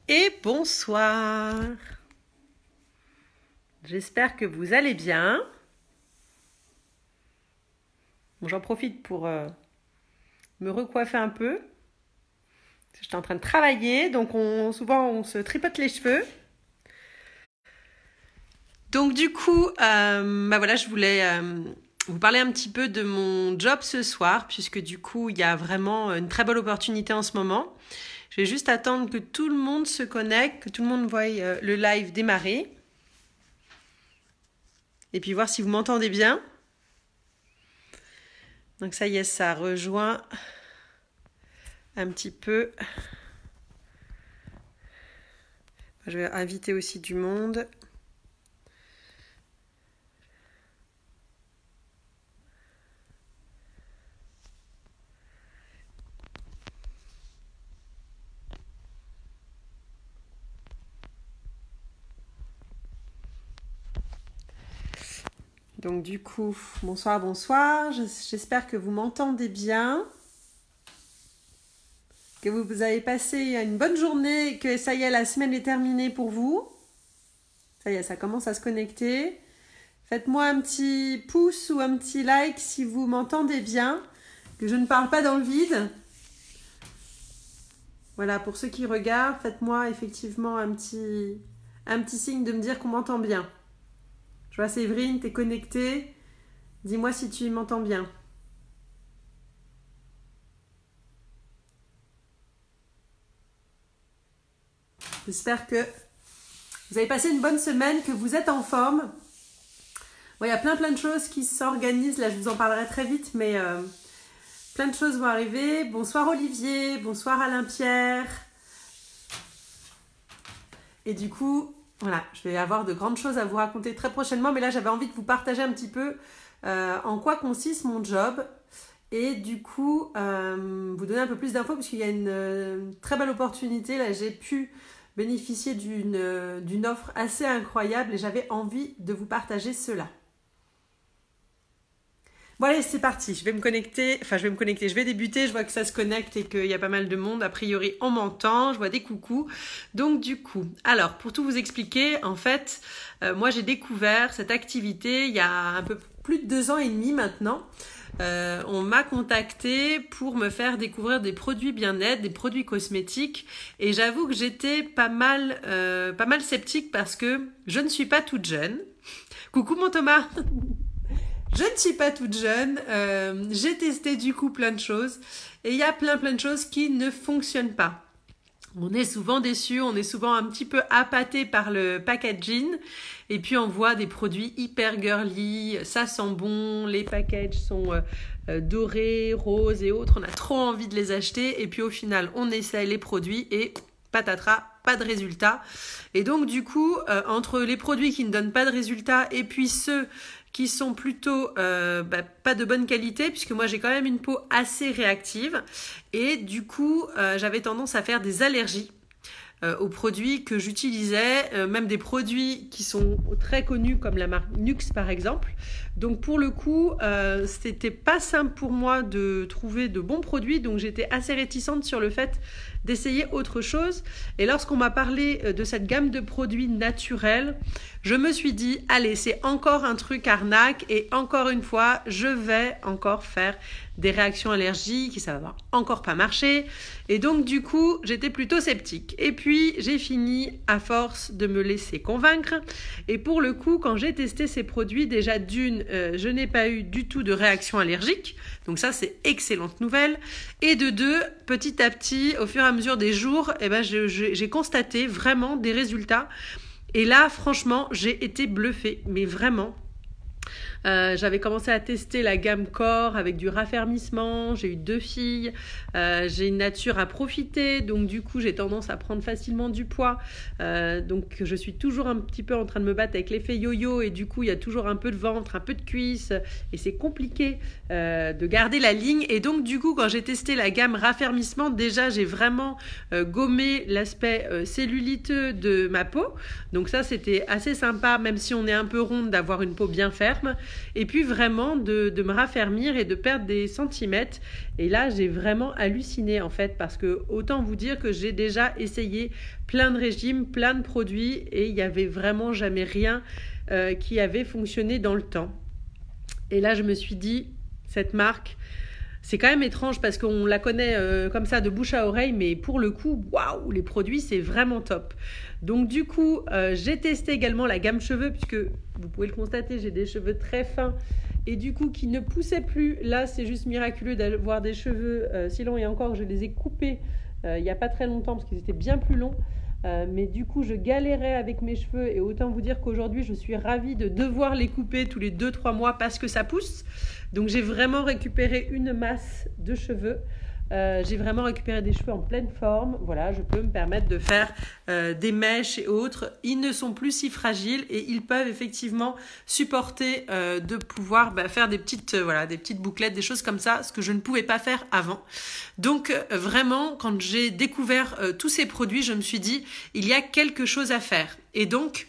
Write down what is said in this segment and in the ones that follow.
Et bonsoir. J'espère que vous allez bien. Bon, j'en profite pour me recoiffer un peu. J'étais en train de travailler, donc souvent on se tripote les cheveux. Donc du coup, voilà, je voulais vous parler un petit peu de mon job ce soir, puisque du coup, il y a vraiment une très belle opportunité en ce moment. Je vais juste attendre que tout le monde se connecte, que tout le monde voie le live démarrer. Et puis voir si vous m'entendez bien. Donc ça y est, ça rejoint un petit peu. Je vais inviter aussi du monde. Donc du coup, bonsoir. J'espère que vous m'entendez bien. Que vous avez passé une bonne journée et que ça y est, la semaine est terminée pour vous. Ça y est, ça commence à se connecter. Faites-moi un petit pouce ou un petit like si vous m'entendez bien, que je ne parle pas dans le vide. Voilà, pour ceux qui regardent, faites-moi effectivement un petit signe de me dire qu'on m'entend bien. Je vois Séverine, t'es connectée. Dis-moi si tu m'entends bien. J'espère que vous avez passé une bonne semaine, que vous êtes en forme. Bon, il y a plein de choses qui s'organisent. Là, je vous en parlerai très vite, mais plein de choses vont arriver. Bonsoir Olivier, bonsoir Alain-Pierre. Et du coup, voilà, je vais avoir de grandes choses à vous raconter très prochainement. Mais là, j'avais envie de vous partager un petit peu en quoi consiste mon job. Et du coup, vous donner un peu plus d'infos parce qu'il y a une très belle opportunité. Là, j'ai pu bénéficier d'une offre assez incroyable et j'avais envie de vous partager cela. Bon allez, c'est parti, je vais débuter, je vois que ça se connecte et qu'il y a pas mal de monde, a priori on m'entend, je vois des coucous. Donc du coup, alors pour tout vous expliquer, en fait, moi j'ai découvert cette activité il y a un peu plus de 2 ans et demi maintenant. On m'a contacté pour me faire découvrir des produits bien-être, des produits cosmétiques et j'avoue que j'étais pas mal sceptique parce que je ne suis pas toute jeune. Coucou mon Thomas. Je ne suis pas toute jeune, j'ai testé du coup plein de choses et il y a plein de choses qui ne fonctionnent pas. On est souvent déçus, on est souvent un petit peu appâté par le packaging et puis on voit des produits hyper girly, ça sent bon, les packages sont dorés, roses et autres, on a trop envie de les acheter et puis au final on essaye les produits et patatras, pas de résultat. Et donc du coup, entre les produits qui ne donnent pas de résultat et puis ceux qui sont plutôt pas de bonne qualité, puisque moi j'ai quand même une peau assez réactive et du coup j'avais tendance à faire des allergies aux produits que j'utilisais, même des produits qui sont très connus comme la marque Nux par exemple. Donc pour le coup, c'était pas simple pour moi de trouver de bons produits, donc j'étais assez réticente sur le fait d'essayer autre chose. Et lorsqu'on m'a parlé de cette gamme de produits naturels, je me suis dit, allez, c'est encore un truc arnaque et encore une fois, je vais encore faire des réactions allergiques et ça va encore pas marcher. Et donc du coup, j'étais plutôt sceptique. Et puis, j'ai fini à force de me laisser convaincre. Et pour le coup, quand j'ai testé ces produits, déjà je n'ai pas eu du tout de réaction allergique. Donc ça, c'est excellente nouvelle. Et de 2, petit à petit, au fur et à mesure des jours, j'ai constaté vraiment des résultats. Et là, franchement, j'ai été bluffée, mais vraiment. J'avais commencé à tester la gamme corps avec du raffermissement, j'ai eu 2 filles, j'ai une nature à profiter, donc du coup j'ai tendance à prendre facilement du poids, donc je suis toujours un petit peu en train de me battre avec l'effet yo-yo et du coup il y a toujours un peu de ventre, un peu de cuisse et c'est compliqué de garder la ligne. Et donc du coup quand j'ai testé la gamme raffermissement, déjà j'ai vraiment gommé l'aspect celluliteux de ma peau, donc ça c'était assez sympa, même si on est un peu ronde, d'avoir une peau bien ferme. et puis vraiment de me raffermir et de perdre des centimètres. Et là, j'ai vraiment halluciné en fait, parce que autant vous dire que j'ai déjà essayé plein de régimes, plein de produits, et il n'y avait vraiment jamais rien qui avait fonctionné dans le temps. Et là, je me suis dit, cette marque, c'est quand même étrange parce qu'on la connaît comme ça de bouche à oreille, mais pour le coup, waouh, les produits, c'est vraiment top. Donc du coup, j'ai testé également la gamme cheveux, puisque vous pouvez le constater, j'ai des cheveux très fins et du coup qui ne poussaient plus. Là, c'est juste miraculeux d'avoir des cheveux si longs, et encore, je les ai coupés il n'y a pas très longtemps parce qu'ils étaient bien plus longs. Mais du coup, je galérais avec mes cheveux, et autant vous dire qu'aujourd'hui, je suis ravie de devoir les couper tous les 2-3 mois parce que ça pousse. Donc, j'ai vraiment récupéré une masse de cheveux. J'ai vraiment récupéré des cheveux en pleine forme. Voilà, je peux me permettre de faire des mèches et autres. Ils ne sont plus si fragiles et ils peuvent effectivement supporter de pouvoir faire des petites bouclettes, des choses comme ça, ce que je ne pouvais pas faire avant. Donc vraiment, quand j'ai découvert tous ces produits, je me suis dit, il y a quelque chose à faire. Et donc,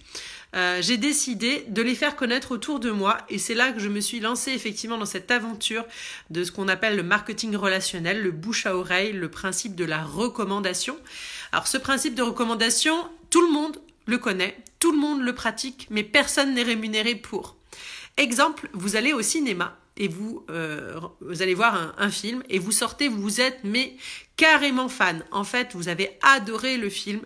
j'ai décidé de les faire connaître autour de moi, et c'est là que je me suis lancée effectivement dans cette aventure de ce qu'on appelle le marketing relationnel, le bouche à oreille, le principe de la recommandation. Alors ce principe de recommandation, tout le monde le connaît, tout le monde le pratique, mais personne n'est rémunéré pour. Exemple, vous allez au cinéma et vous allez voir un film et vous sortez, vous êtes carrément fan. En fait, vous avez adoré le film.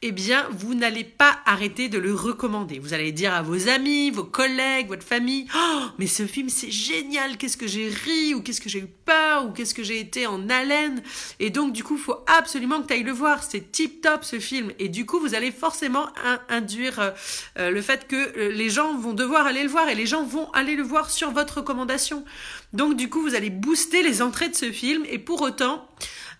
Eh bien, vous n'allez pas arrêter de le recommander. Vous allez dire à vos amis, vos collègues, votre famille, « Oh, mais ce film, c'est génial, qu'est-ce que j'ai ri, ou qu'est-ce que j'ai eu peur, ou qu'est-ce que j'ai été en haleine. » Et donc, du coup, il faut absolument que tu ailles le voir. C'est tip top, ce film. Et du coup, vous allez forcément induire le fait que les gens vont devoir aller le voir, et les gens vont aller le voir sur votre recommandation. Donc, du coup, vous allez booster les entrées de ce film, et pour autant,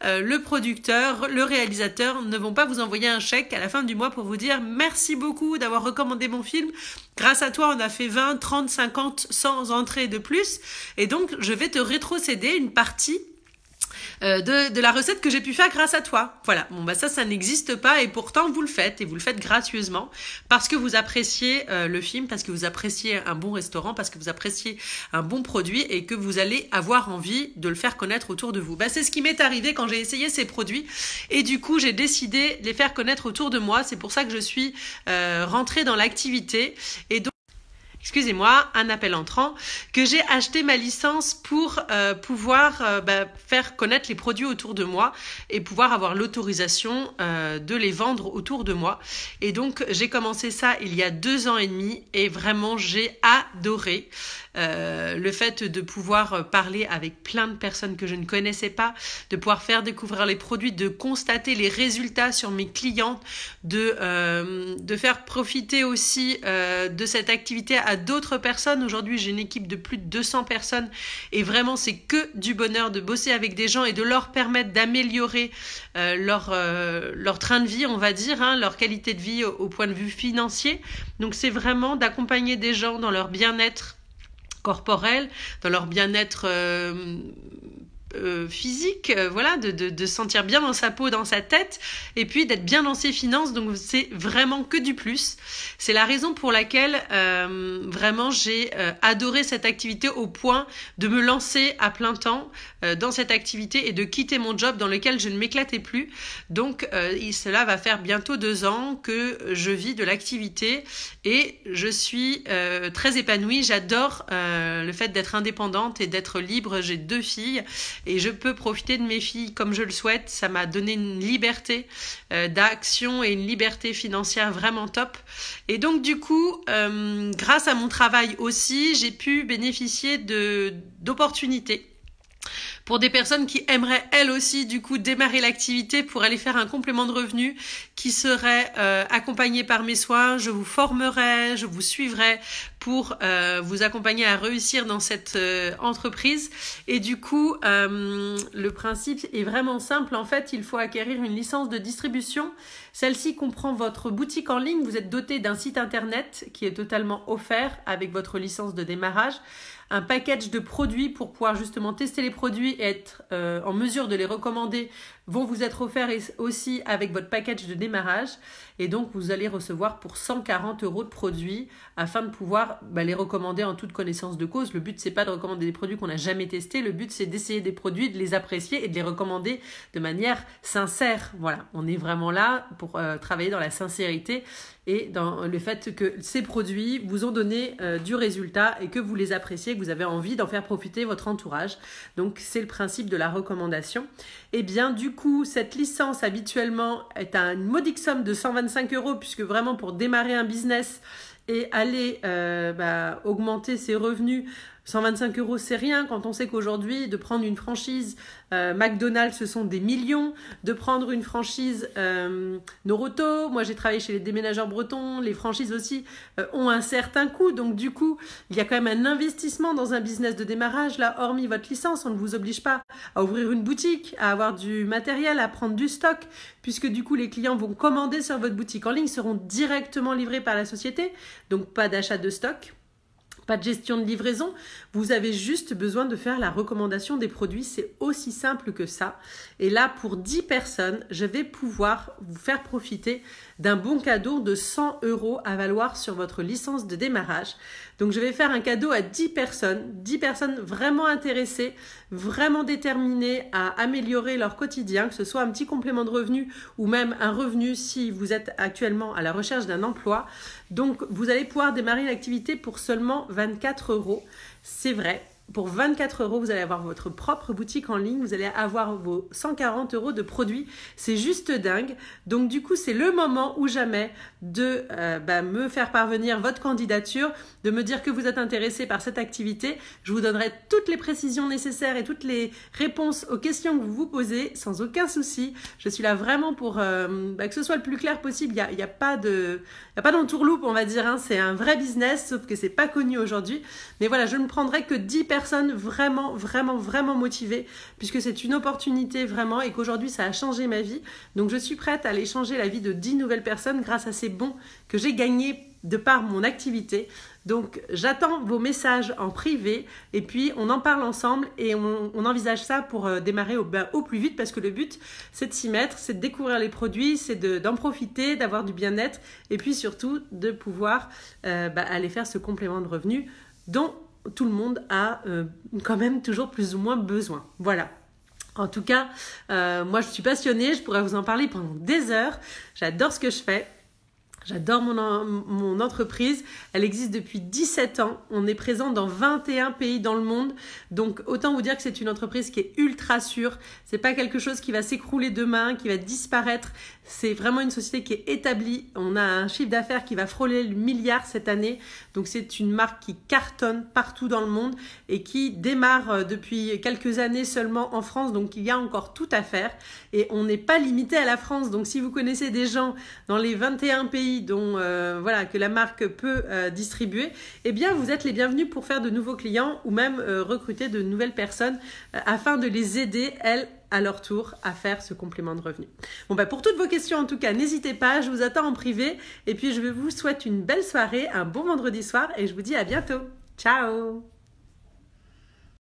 le producteur, le réalisateur ne vont pas vous envoyer un chèque à la fin du mois pour vous dire merci beaucoup d'avoir recommandé mon film. Grâce à toi, on a fait 20, 30, 50, 100 entrées de plus. Et donc, je vais te rétrocéder une partie de la recette que j'ai pu faire grâce à toi. Voilà, ça n'existe pas, et pourtant vous le faites, et vous le faites gracieusement parce que vous appréciez le film, parce que vous appréciez un bon restaurant, parce que vous appréciez un bon produit, et que vous allez avoir envie de le faire connaître autour de vous. C'est ce qui m'est arrivé quand j'ai essayé ces produits, et du coup j'ai décidé de les faire connaître autour de moi. C'est pour ça que je suis rentrée dans l'activité, et donc excusez-moi, un appel entrant, que j'ai acheté ma licence pour pouvoir faire connaître les produits autour de moi et pouvoir avoir l'autorisation de les vendre autour de moi. Et donc, j'ai commencé ça il y a 2 ans et demi, et vraiment, j'ai adoré le fait de pouvoir parler avec plein de personnes que je ne connaissais pas, de pouvoir faire découvrir les produits, de constater les résultats sur mes clientes, de faire profiter aussi de cette activité à d'autres personnes. Aujourd'hui, j'ai une équipe de plus de 200 personnes, et vraiment, c'est que du bonheur de bosser avec des gens et de leur permettre d'améliorer leur train de vie, on va dire, leur qualité de vie au point de vue financier. Donc, c'est vraiment d'accompagner des gens dans leur bien-être corporel, dans leur bien-être physique, voilà, de se sentir bien dans sa peau, dans sa tête, et puis d'être bien dans ses finances. Donc c'est vraiment que du plus. C'est la raison pour laquelle vraiment j'ai adoré cette activité au point de me lancer à plein temps dans cette activité et de quitter mon job dans lequel je ne m'éclatais plus. Donc cela va faire bientôt 2 ans que je vis de l'activité, et je suis très épanouie. J'adore le fait d'être indépendante et d'être libre. J'ai 2 filles et je peux profiter de mes filles comme je le souhaite. Ça m'a donné une liberté d'action et une liberté financière vraiment top. Et donc du coup, grâce à mon travail aussi, j'ai pu bénéficier d'opportunités pour des personnes qui aimeraient elles aussi du coup démarrer l'activité pour aller faire un complément de revenu qui serait accompagné par mes soins. Je vous formerai, je vous suivrai pour vous accompagner à réussir dans cette entreprise. Et du coup, le principe est vraiment simple. En fait, il faut acquérir une licence de distribution. Celle-ci comprend votre boutique en ligne. Vous êtes doté d'un site internet qui est totalement offert avec votre licence de démarrage. Un package de produits pour pouvoir justement tester les produits et être en mesure de les recommander vont vous être offerts aussi avec votre package de démarrage. Et donc, vous allez recevoir pour 140 € de produits afin de pouvoir les recommander en toute connaissance de cause. Le but, c'est pas de recommander des produits qu'on n'a jamais testés. Le but, c'est d'essayer des produits, de les apprécier et de les recommander de manière sincère. Voilà, on est vraiment là pour travailler dans la sincérité et dans le fait que ces produits vous ont donné du résultat et que vous les appréciez, que vous avez envie d'en faire profiter votre entourage. Donc, c'est le principe de la recommandation. Et bien, du coup, cette licence habituellement est à une modique somme de 125 € puisque vraiment pour démarrer un business et aller augmenter ses revenus, 125 € c'est rien quand on sait qu'aujourd'hui de prendre une franchise McDonald's ce sont des millions, de prendre une franchise Noroto, moi j'ai travaillé chez les déménageurs bretons, les franchises aussi ont un certain coût, donc du coup il y a quand même un investissement dans un business de démarrage. Là, hormis votre licence, on ne vous oblige pas à ouvrir une boutique, à avoir du matériel, à prendre du stock, puisque du coup les clients vont commander sur votre boutique en ligne, seront directement livrés par la société, donc pas d'achat de stock. Pas de gestion de livraison, vous avez juste besoin de faire la recommandation des produits, c'est aussi simple que ça. Et là, pour 10 personnes, je vais pouvoir vous faire profiter d'un bon cadeau de 100 € à valoir sur votre licence de démarrage. Donc, je vais faire un cadeau à 10 personnes vraiment intéressées, vraiment déterminées à améliorer leur quotidien, que ce soit un petit complément de revenu ou même un revenu si vous êtes actuellement à la recherche d'un emploi. Donc, vous allez pouvoir démarrer l'activité pour seulement 24 €. C'est vrai. Pour 24 €, vous allez avoir votre propre boutique en ligne, vous allez avoir vos 140 € de produits. C'est juste dingue. Donc du coup, c'est le moment ou jamais de me faire parvenir votre candidature, de me dire que vous êtes intéressé par cette activité. Je vous donnerai toutes les précisions nécessaires et toutes les réponses aux questions que vous vous posez sans aucun souci. Je suis là vraiment pour que ce soit le plus clair possible. Il y a pas d'entourloupe, on va dire. Hein. C'est un vrai business, sauf que c'est pas connu aujourd'hui. Mais voilà, je ne prendrai que 10 personnes vraiment motivées, puisque c'est une opportunité vraiment et qu'aujourd'hui ça a changé ma vie. Donc je suis prête à aller changer la vie de 10 nouvelles personnes grâce à ces bons que j'ai gagnés de par mon activité. Donc j'attends vos messages en privé et puis on en parle ensemble et on envisage ça pour démarrer au plus vite, parce que le but c'est de s'y mettre, c'est de découvrir les produits, c'est d'en profiter, d'avoir du bien-être et puis surtout de pouvoir aller faire ce complément de revenu dont tout le monde a quand même toujours plus ou moins besoin. Voilà. En tout cas, moi je suis passionnée, je pourrais vous en parler pendant des heures. J'adore ce que je fais. J'adore mon entreprise, elle existe depuis 17 ans, on est présent dans 21 pays dans le monde, donc autant vous dire que c'est une entreprise qui est ultra sûre, c'est pas quelque chose qui va s'écrouler demain, qui va disparaître, c'est vraiment une société qui est établie, on a un chiffre d'affaires qui va frôler le milliard cette année, donc c'est une marque qui cartonne partout dans le monde et qui démarre depuis quelques années seulement en France, donc il y a encore tout à faire et on n'est pas limité à la France, donc si vous connaissez des gens dans les 21 pays dont que la marque peut distribuer, eh bien vous êtes les bienvenus pour faire de nouveaux clients ou même recruter de nouvelles personnes afin de les aider, elles, à leur tour, à faire ce complément de revenu. Bon, pour toutes vos questions, en tout cas, n'hésitez pas, je vous attends en privé et puis je vous souhaite une belle soirée, un bon vendredi soir et je vous dis à bientôt. Ciao!